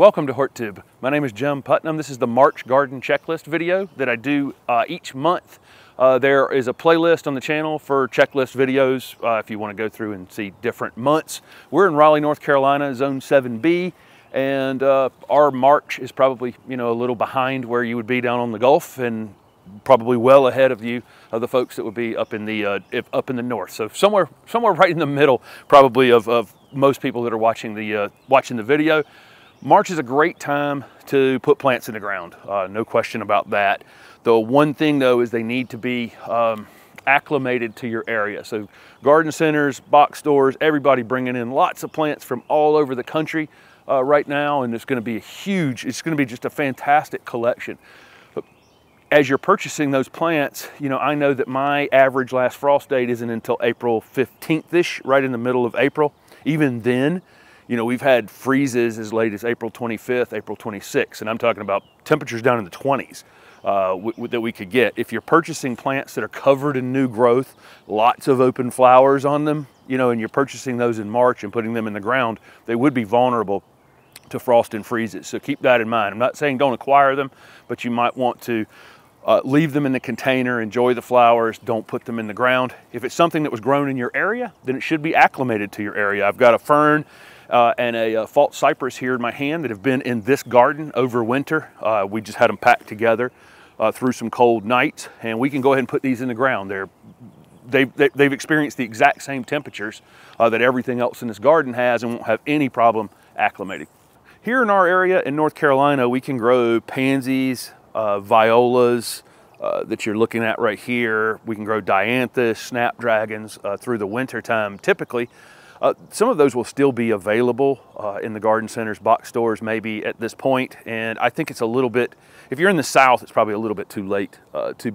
Welcome to HortTube. My name is Jim Putnam. This is the March garden checklist video that I do each month. There is a playlist on the channel for checklist videos if you want to go through and see different months. We're in Raleigh, North Carolina, Zone 7B, and our March is probably a little behind where you would be down on the Gulf, and probably well ahead of you of the folks that would be up in the north. So somewhere right in the middle, probably of most people that are watching the video. March is a great time to put plants in the ground, no question about that. The one thing though is they need to be acclimated to your area. So garden centers, box stores, everybody bringing in lots of plants from all over the country right now, and it's going to be just a fantastic collection. But as you're purchasing those plants, I know that my average last frost date isn't until April 15th-ish, right in the middle of April. Even then, we've had freezes as late as April 25th, April 26th, and I'm talking about temperatures down in the 20s that we could get. If you're purchasing plants that are covered in new growth, lots of open flowers on them, and you're purchasing those in March and putting them in the ground, they would be vulnerable to frost and freezes. So keep that in mind. I'm not saying don't acquire them, but you might want to leave them in the container, enjoy the flowers, don't put them in the ground. If it's something that was grown in your area, then it should be acclimated to your area. I've got a fern and a false cypress here in my hand that have been in this garden over winter. We just had them packed together through some cold nights, and we can go ahead and put these in the ground. They've experienced the exact same temperatures that everything else in this garden has, and won't have any problem acclimating. Here in our area in North Carolina, we can grow pansies, violas that you're looking at right here. We can grow dianthus, snapdragons through the winter time typically. Some of those will still be available in the garden centers, box stores maybe at this point, and I think it's a little bit, if you're in the South, it's probably a little bit too late to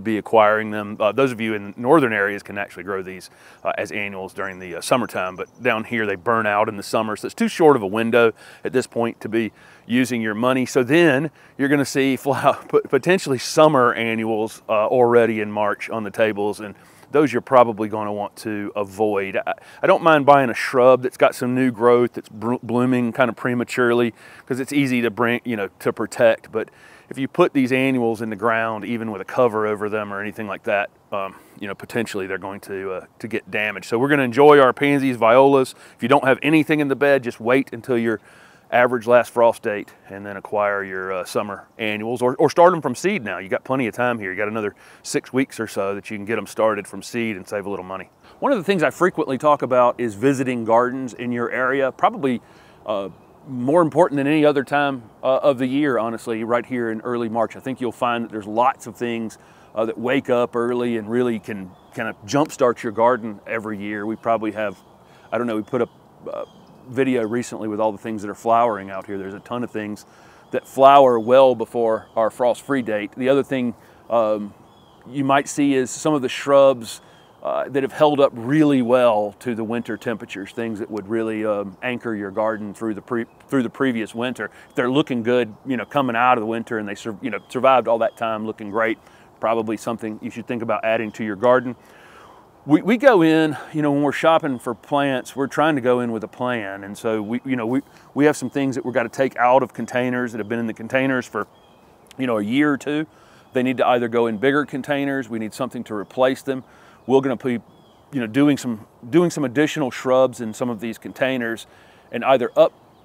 be acquiring them. Those of you in northern areas can actually grow these as annuals during the summertime, but down here they burn out in the summer, so it's too short of a window at this point to be using your money. So then you're going to see potentially summer annuals already in March on the tables, and those you're probably going to want to avoid. I don't mind buying a shrub that's got some new growth that's blooming kind of prematurely, because it's easy to to protect. But if you put these annuals in the ground, even with a cover over them or anything like that, potentially they're going to get damaged. So we're going to enjoy our pansies, violas. If you don't have anything in the bed, just wait until your average last frost date and then acquire your summer annuals, or start them from seed now. You got plenty of time here. You got another 6 weeks or so that you can get them started from seed and save a little money. One of the things I frequently talk about is visiting gardens in your area, probably more important than any other time of the year, honestly, right here in early March. I think you'll find that there's lots of things that wake up early and really can kind of jumpstart your garden every year. We probably have, we put up video recently with all the things that are flowering out here. There's a ton of things that flower well before our frost-free date. The other thing you might see is some of the shrubs that have held up really well to the winter temperatures, things that would really anchor your garden through the previous winter. If they're looking good, coming out of the winter, and they survived all that time looking great, probably something you should think about adding to your garden. We go in, when we're shopping for plants, we're trying to go in with a plan. And so we have some things that we've got to take out of containers that have been in the containers for, a year or two. They need to either go in bigger containers. We need something to replace them. We're going to be, doing some additional shrubs in some of these containers, and either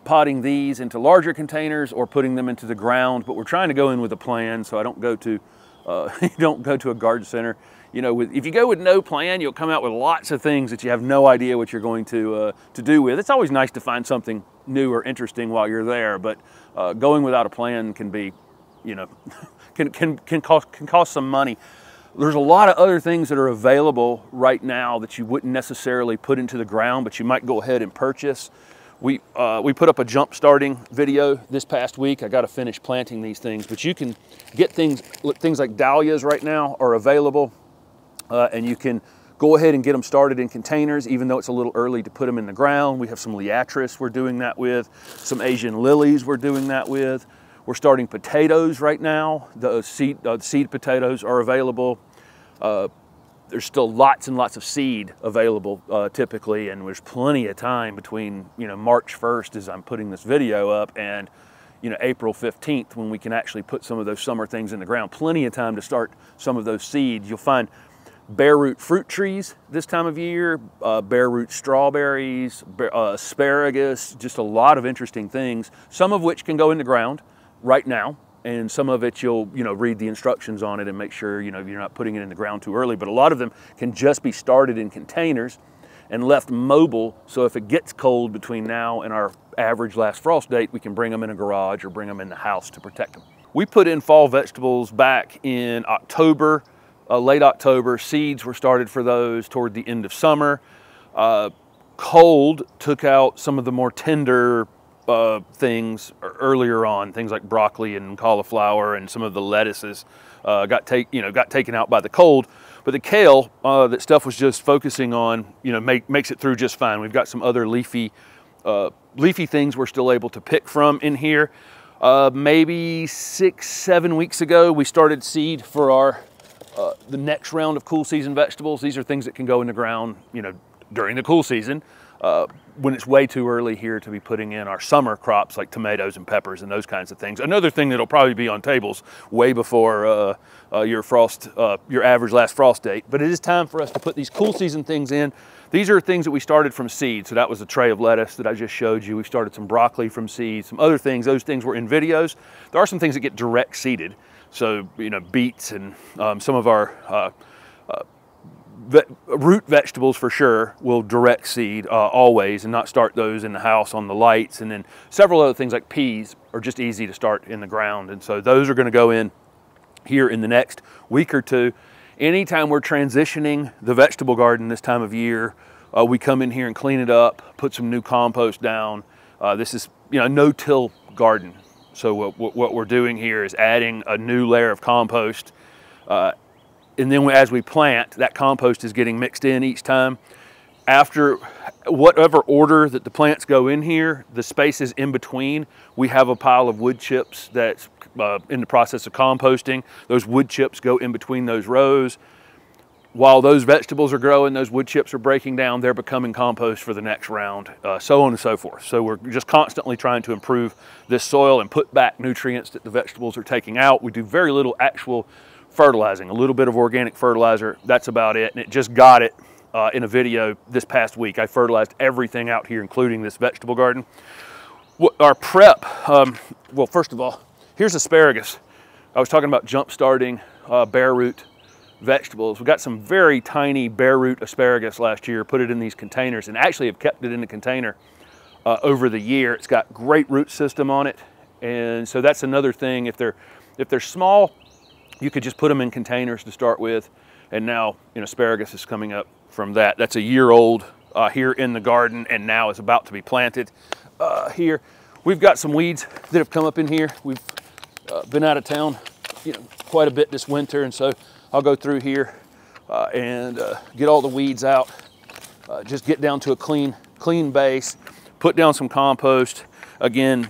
potting these into larger containers or putting them into the ground. But we're trying to go in with a plan, so I don't go to a garden center. If you go with no plan, you'll come out with lots of things that you have no idea what you're going to do with. It's always nice to find something new or interesting while you're there, but going without a plan can be, can cost some money. There's a lot of other things that are available right now that you wouldn't necessarily put into the ground, but you might go ahead and purchase. We put up a jump starting video this past week. I got to finish planting these things, but you can get things like dahlias right now are available. And you can go ahead and get them started in containers, even though it's a little early to put them in the ground. We have some liatris we're doing that with, some Asian lilies we're doing that with. We're starting potatoes right now. The seed potatoes are available. there's still lots and lots of seed available typically, and there's plenty of time between, you know, March 1st as I'm putting this video up and, you know, April 15th when we can actually put some of those summer things in the ground. Plenty of time to start some of those seeds. You'll find bare root fruit trees this time of year, bare root strawberries, asparagus, just a lot of interesting things, some of which can go in the ground right now. And some of it you'll, you know, read the instructions on it and make sure, you know, you're not putting it in the ground too early. But a lot of them can just be started in containers and left mobile. So if it gets cold between now and our average last frost date, we can bring them in a garage or bring them in the house to protect them. We put in fall vegetables back in October, late October. Seeds were started for those toward the end of summer. Cold took out some of the more tender things earlier on, things like broccoli and cauliflower and some of the lettuces got taken out by the cold. But the kale that stuff was just focusing on, you know, makes it through just fine. We've got some other leafy things we're still able to pick from in here. Maybe 6-7 weeks ago, we started seed for our the next round of cool season vegetables. These are things that can go in the ground, you know, during the cool season. When it's way too early here to be putting in our summer crops like tomatoes and peppers and those kinds of things. Another thing that'll probably be on tables way before your average last frost date. But it is time for us to put these cool season things in. These are things that we started from seed. So that was a tray of lettuce that I just showed you. We started some broccoli from seed, some other things. Those things were in videos. There are some things that get direct seeded. So, you know, beets and some of our root vegetables for sure will direct seed always, and not start those in the house on the lights. And then several other things like peas are just easy to start in the ground. And so those are going to go in here in the next week or two. Anytime we're transitioning the vegetable garden this time of year, we come in here and clean it up, put some new compost down. This is, you know, a no-till garden. So what we're doing here is adding a new layer of compost. And then as we plant, that compost is getting mixed in each time. After whatever order that the plants go in here, the spaces in between, we have a pile of wood chips that's in the process of composting. Those wood chips go in between those rows. While those vegetables are growing, those wood chips are breaking down, they're becoming compost for the next round, so on and so forth. So we're just constantly trying to improve this soil and put back nutrients that the vegetables are taking out. We do very little actual fertilizing, a little bit of organic fertilizer, that's about it. And it just got it in a video this past week. I fertilized everything out here, including this vegetable garden. Our prep, well, first of all, here's asparagus. I was talking about jump starting bare root vegetables. We got some very tiny bare root asparagus last year, put it in these containers, and actually have kept it in the container over the year. It's got great root system on it. And so that's another thing. If they're small, you could just put them in containers to start with. And now, you know, asparagus is coming up from that. That's a year old here in the garden, and now is about to be planted here. We've got some weeds that have come up in here. We've been out of town, you know, quite a bit this winter, and so I'll go through here and get all the weeds out. Just get down to a clean base, put down some compost. Again,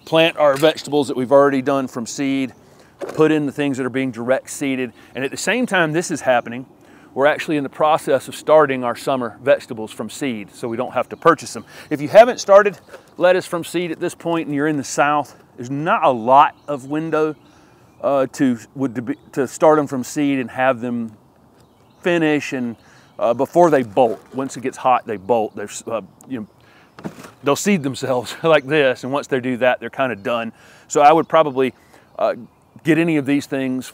plant our vegetables that we've already done from seed, put in the things that are being direct seeded. And at the same time this is happening, we're actually in the process of starting our summer vegetables from seed, so we don't have to purchase them. If you haven't started lettuce from seed at this point and you're in the South, there's not a lot of window to start them from seed and have them finish and before they bolt. Once it gets hot, they bolt. They'll seed themselves like this, and once they do that, they're kind of done. So I would probably get any of these things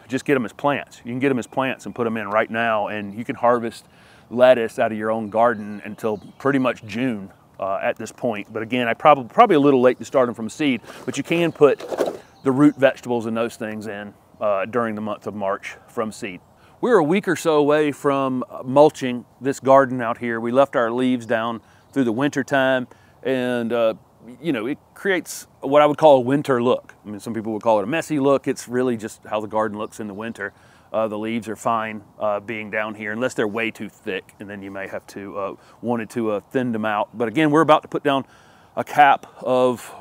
just get them as plants. You can get them as plants and put them in right now, and you can harvest lettuce out of your own garden until pretty much June at this point. But again, I probably a little late to start them from seed, but you can put the root vegetables and those things in during the month of March from seed. We're a week or so away from mulching this garden out here. We left our leaves down through the winter time, and you know, it creates what I would call a winter look. I mean, some people would call it a messy look. It's really just how the garden looks in the winter. The leaves are fine being down here, unless they're way too thick, and then you may have to wanted to thin them out. But again, we're about to put down a cap of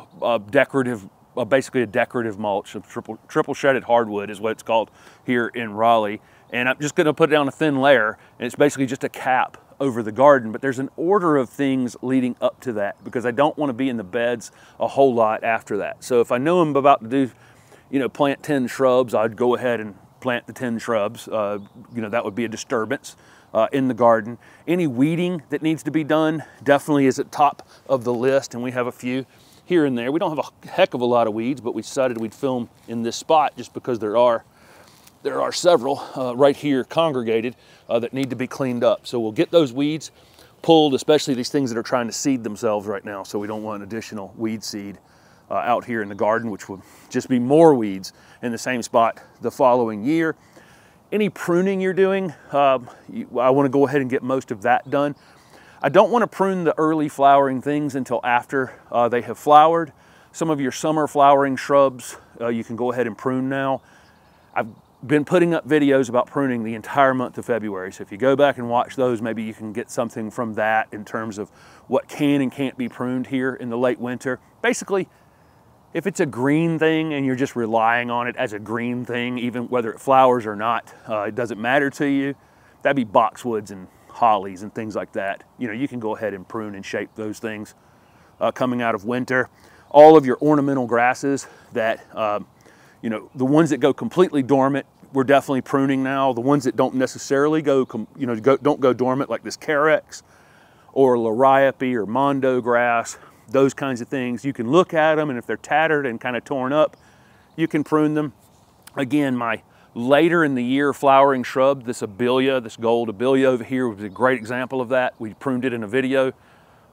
decorative basically a decorative mulch, a triple shredded hardwood is what it's called here in Raleigh. And I'm just gonna put down a thin layer, and it's basically just a cap over the garden, but there's an order of things leading up to that because I don't want to be in the beds a whole lot after that. So if I know I'm about to do, you know, plant 10 shrubs, I'd go ahead and plant the 10 shrubs. You know, that would be a disturbance in the garden. Any weeding that needs to be done definitely is at top of the list, and we have a few here and there. We don't have a heck of a lot of weeds, but we decided we'd film in this spot just because there are several right here congregated that need to be cleaned up. So we'll get those weeds pulled, especially these things that are trying to seed themselves right now. So we don't want additional weed seed out here in the garden, which will just be more weeds in the same spot the following year. Any pruning you're doing, I want to go ahead and get most of that done. I don't want to prune the early flowering things until after they have flowered. Some of your summer flowering shrubs, you can go ahead and prune now. I've been putting up videos about pruning the entire month of February. So if you go back and watch those, maybe you can get something from that in terms of what can and can't be pruned here in the late winter. Basically, if it's a green thing and you're just relying on it as a green thing, even whether it flowers or not, it doesn't matter to you. That'd be boxwoods and hollies and things like that. You know, you can go ahead and prune and shape those things coming out of winter. All of your ornamental grasses that, you know, the ones that go completely dormant, we're definitely pruning now. The ones that don't necessarily go, don't go dormant, like this Carex or Liriope or Mondo grass, those kinds of things. You can look at them, and if they're tattered and kind of torn up, you can prune them. Again, my later in the year flowering shrub, this Abelia, this gold Abelia over here was a great example of that. We pruned it in a video.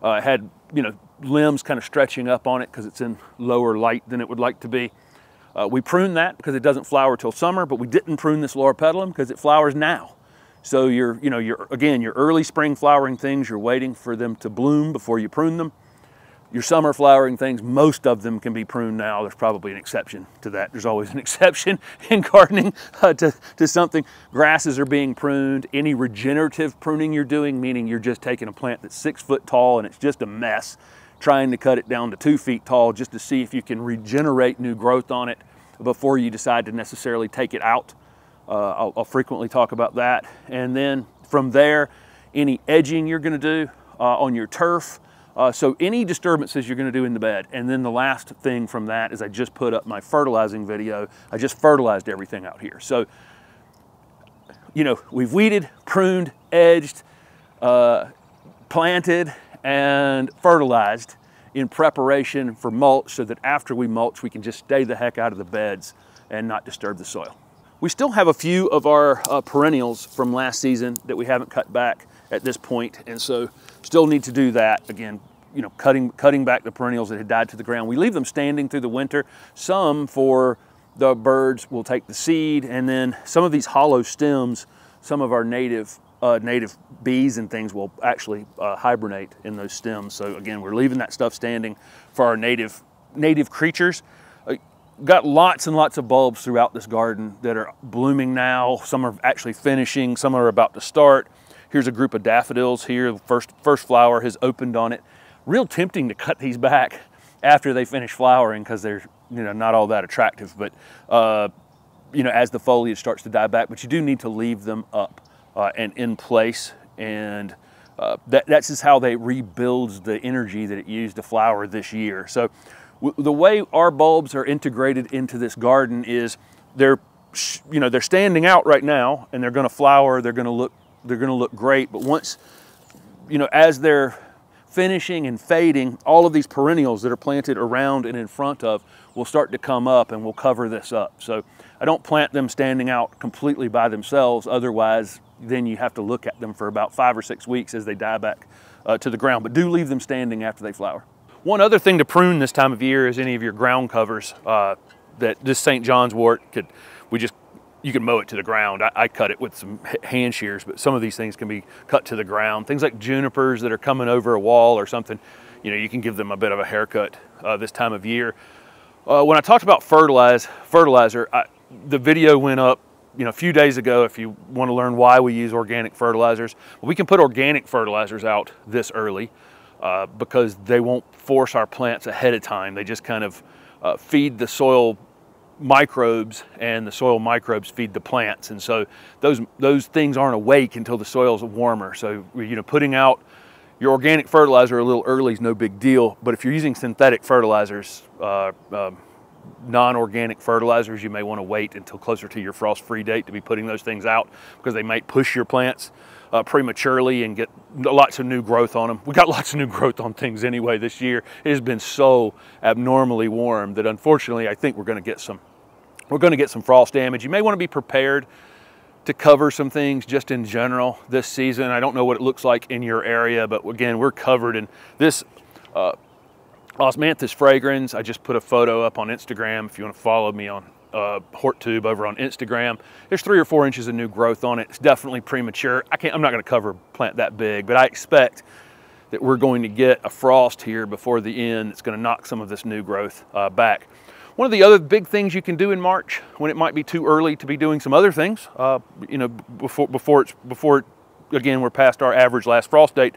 It had, you know, limbs kind of stretching up on it because it's in lower light than it would like to be. We pruned that because it doesn't flower till summer, but we didn't prune this Loropetalum because it flowers now. So your early spring flowering things, you're waiting for them to bloom before you prune them. Your summer flowering things, most of them can be pruned now. There's probably an exception to that. There's always an exception in gardening to something. Grasses are being pruned. Any regenerative pruning you're doing, meaning you're just taking a plant that's 6 foot tall and it's just a mess, trying to cut it down to 2 feet tall just to see if you can regenerate new growth on it before you decide to necessarily take it out. I'll frequently talk about that. And then from there, any edging you're gonna do on your turf. So any disturbances you're gonna do in the bed. And then the last thing from that is I just put up my fertilizing video. I just fertilized everything out here. So, you know, we've weeded, pruned, edged, planted, and fertilized in preparation for mulch so that after we mulch, we can just stay the heck out of the beds and not disturb the soil. We still have a few of our perennials from last season that we haven't cut back at this point, and so still need to do that. Again, you know, cutting back the perennials that had died to the ground. We leave them standing through the winter. Some for the birds will take the seed, and then some of these hollow stems, some of our native bees and things will actually hibernate in those stems. So again, we're leaving that stuff standing for our native creatures. Got lots and lots of bulbs throughout this garden that are blooming now. Some are actually finishing, some are about to start. Here's a group of daffodils here. The first flower has opened on it. Real tempting to cut these back after they finish flowering because they're, you know, not all that attractive, but you know, as the foliage starts to die back, but you do need to leave them up and in place, and that's just how they rebuilds the energy that it used to flower this year. So the way our bulbs are integrated into this garden is they're standing out right now, and they're going to flower. They're going to look great, but once, you know, as they're finishing and fading, all of these perennials that are planted around and in front of will start to come up, and we'll cover this up. So I don't plant them standing out completely by themselves. Otherwise, then you have to look at them for about 5 or 6 weeks as they die back to the ground, but do leave them standing after they flower. One other thing to prune this time of year is any of your ground covers that this St. John's wort you can mow it to the ground. I cut it with some hand shears, but some of these things can be cut to the ground. Things like junipers that are coming over a wall or something, you know, you can give them a bit of a haircut this time of year. When I talked about fertilizer, the video went up, you know, a few days ago. If you want to learn why we use organic fertilizers, well, we can put organic fertilizers out this early. because they won't force our plants ahead of time. They just kind of feed the soil microbes, and the soil microbes feed the plants. And so those things aren't awake until the soil's warmer. So, you know, putting out your organic fertilizer a little early is no big deal. But if you're using synthetic fertilizers, non-organic fertilizers, you may want to wait until closer to your frost-free date to be putting those things out, because they might push your plants prematurely and get lots of new growth on them. We got lots of new growth on things anyway this year. It has been so abnormally warm that unfortunately I think we're going to get some frost damage. You may want to be prepared to cover some things just in general this season. I don't know what it looks like in your area, but again, we're covered in this Osmanthus fragrans. I just put a photo up on Instagram if you want to follow me on HortTube over on Instagram. There's 3 or 4 inches of new growth on it. It's definitely premature. I'm not going to cover a plant that big, but I expect that we're going to get a frost here before the end that's going to knock some of this new growth back. One of the other big things you can do in March, when it might be too early to be doing some other things, you know, before again we're past our average last frost date,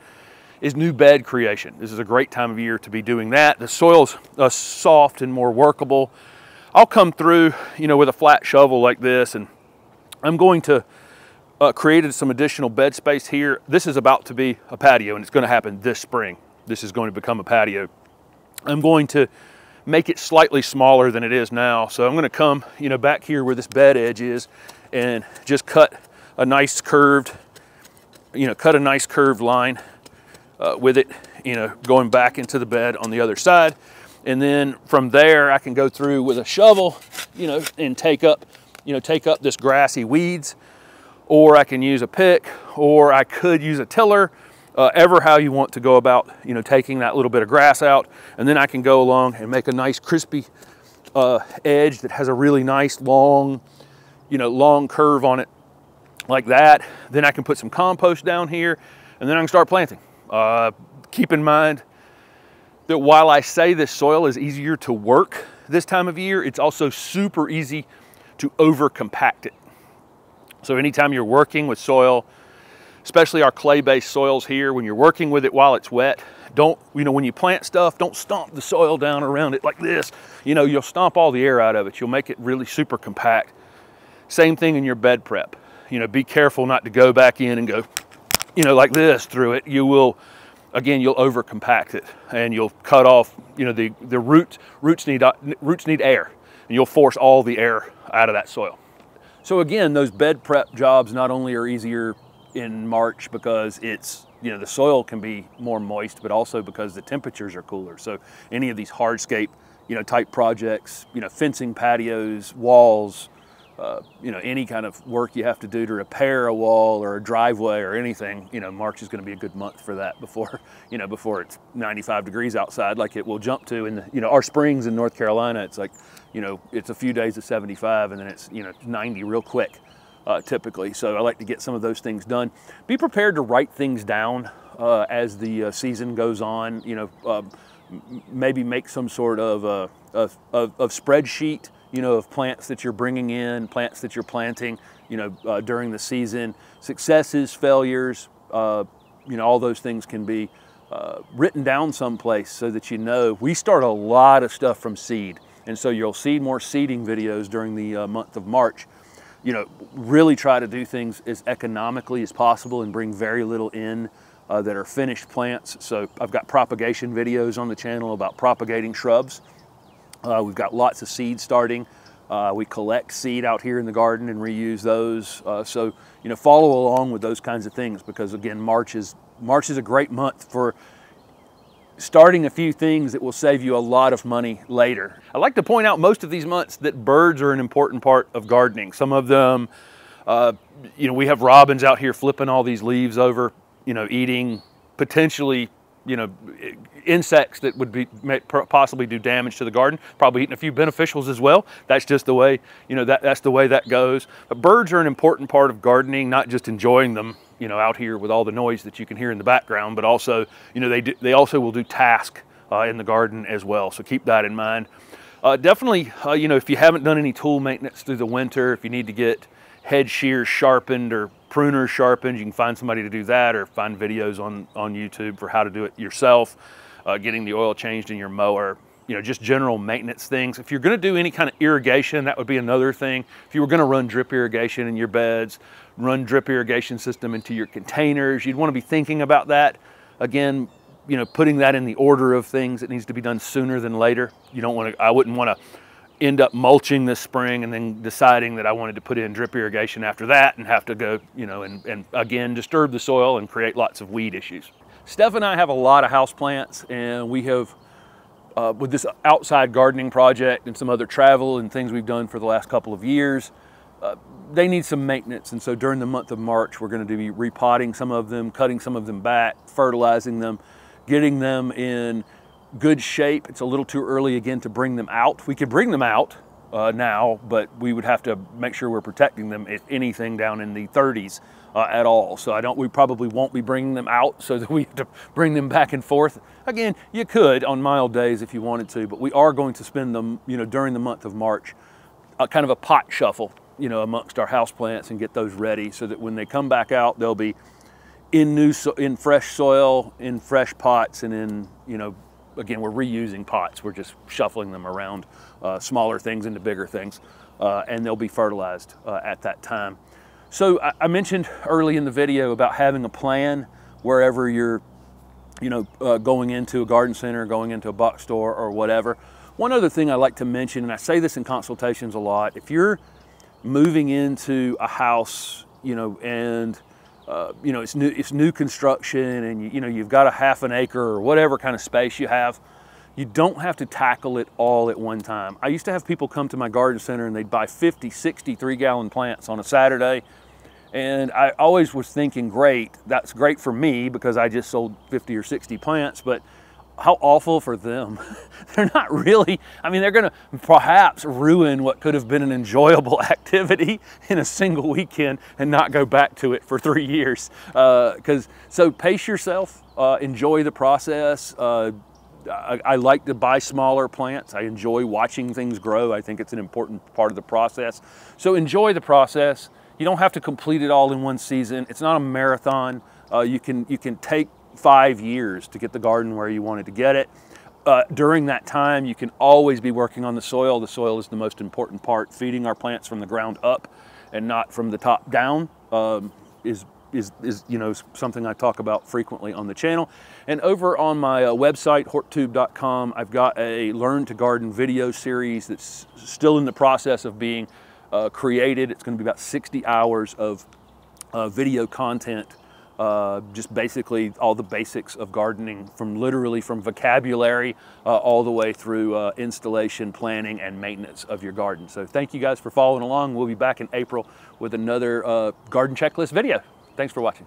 is new bed creation. This is a great time of year to be doing that. The soil's soft and more workable. I'll come through, you know, with a flat shovel like this, and I'm going to create some additional bed space here. This is about to be a patio, and it's going to happen this spring. This is going to become a patio. I'm going to make it slightly smaller than it is now. So I'm going to come, you know, back here where this bed edge is, and just cut a nice curved, you know, cut a nice curved line with it, you know, going back into the bed on the other side. And then from there, I can go through with a shovel, you know, and take up this grassy weeds, or I can use a pick, or I could use a tiller, ever how you want to go about, you know, taking that little bit of grass out. And then I can go along and make a nice crispy edge that has a really nice long, you know, long curve on it like that. Then I can put some compost down here, and then I can start planting. Keep in mind that while I say this soil is easier to work this time of year, it's also super easy to over compact it. So anytime you're working with soil, especially our clay-based soils here, when you're working with it while it's wet, don't, you know, when you plant stuff, don't stomp the soil down around it like this. You know, you'll stomp all the air out of it. You'll make it really super compact. Same thing in your bed prep. You know, be careful not to go back in and go, you know, like this through it. You will, again, you'll over compact it, and you'll cut off, you know, the roots need air, and you'll force all the air out of that soil. So again, those bed prep jobs not only are easier in March because it's, you know, the soil can be more moist, but also because the temperatures are cooler. So any of these hardscape, you know, type projects, you know, fencing patios, walls, you know, any kind of work you have to do to repair a wall or a driveway or anything, you know, March is going to be a good month for that before, you know, before it's 95 degrees outside like it will jump to in the, you know, our springs in North Carolina. It's like, you know, it's a few days of 75 and then it's, you know, 90 real quick typically. So I like to get some of those things done. Be prepared to write things down as the season goes on, you know, maybe make some sort of spreadsheet, you know, of plants that you're bringing in, plants that you're planting, you know, during the season. Successes, failures, you know, all those things can be written down someplace so that you know. We start a lot of stuff from seed, and so you'll see more seeding videos during the month of March. You know, really try to do things as economically as possible and bring very little in that are finished plants. So I've got propagation videos on the channel about propagating shrubs. We've got lots of seed starting. We collect seed out here in the garden and reuse those. So, you know, follow along with those kinds of things, because again, March is a great month for starting a few things that will save you a lot of money later. I like to point out most of these months that birds are an important part of gardening. Some of them, you know, we have robins out here flipping all these leaves over, you know, eating potentially, you know, insects that would possibly do damage to the garden, probably eating a few beneficials as well. That's just the way, you know, that's the way that goes. But birds are an important part of gardening, not just enjoying them, you know, out here with all the noise that you can hear in the background, but also, you know, they also will do tasks in the garden as well. So keep that in mind. Definitely, you know, if you haven't done any tool maintenance through the winter, if you need to get head shears sharpened or pruners sharpened, you can find somebody to do that, or find videos on YouTube for how to do it yourself. Getting the oil changed in your mower, just general maintenance things. If you're gonna do any kind of irrigation, that would be another thing. If you were gonna run drip irrigation in your beds, run drip irrigation system into your containers, you'd wanna be thinking about that. Again, putting that in the order of things. It needs to be done sooner than later. I wouldn't wanna end up mulching this spring and then deciding that I wanted to put in drip irrigation after that and have to go, and again, disturb the soil and create lots of weed issues. Steph and I have a lot of house plants, and we have, with this outside gardening project and some other travel and things we've done for the last couple of years, they need some maintenance. And so during the month of March, we're going to be repotting some of them, cutting some of them back, fertilizing them, getting them in good shape. It's a little too early again to bring them out. We could bring them out now, but we would have to make sure we're protecting them, if anything, down in the 30s at all. So we probably won't be bringing them out so that we have to bring them back and forth. Again, you could on mild days if you wanted to, but we are going to spend them, during the month of March, kind of a pot shuffle, amongst our house plants, and get those ready so that when they come back out, they'll be in fresh soil, in fresh pots, and in, again, we're reusing pots. We're just shuffling them around, smaller things into bigger things, and they'll be fertilized at that time. So I mentioned early in the video about having a plan wherever you're, going into a garden center, going into a box store or whatever. One other thing I like to mention, and I say this in consultations a lot, if you're moving into a house, and it's new construction, and you've got a half an acre or whatever kind of space you have, you don't have to tackle it all at one time. I used to have people come to my garden center and they'd buy 50, 60 3-gallon plants on a Saturday. And I always was thinking, great, that's great for me because I just sold 50 or 60 plants, but how awful for them. They're not really, they're gonna perhaps ruin what could have been an enjoyable activity in a single weekend and not go back to it for 3 years. So pace yourself, enjoy the process. I like to buy smaller plants. I enjoy watching things grow. I think it's an important part of the process. So enjoy the process. You don't have to complete it all in one season. It's not a marathon. You can take 5 years to get the garden where you wanted to get it. During that time, you can always be working on the soil. The soil is the most important part. Feeding our plants from the ground up and not from the top down is something I talk about frequently on the channel. And over on my website, HortTube.com, I've got a Learn to Garden video series that's still in the process of being created. It's going to be about 60 hours of video content, just basically all the basics of gardening, literally from vocabulary all the way through installation, planning, and maintenance of your garden. So thank you guys for following along. We'll be back in April with another garden checklist video. Thanks for watching.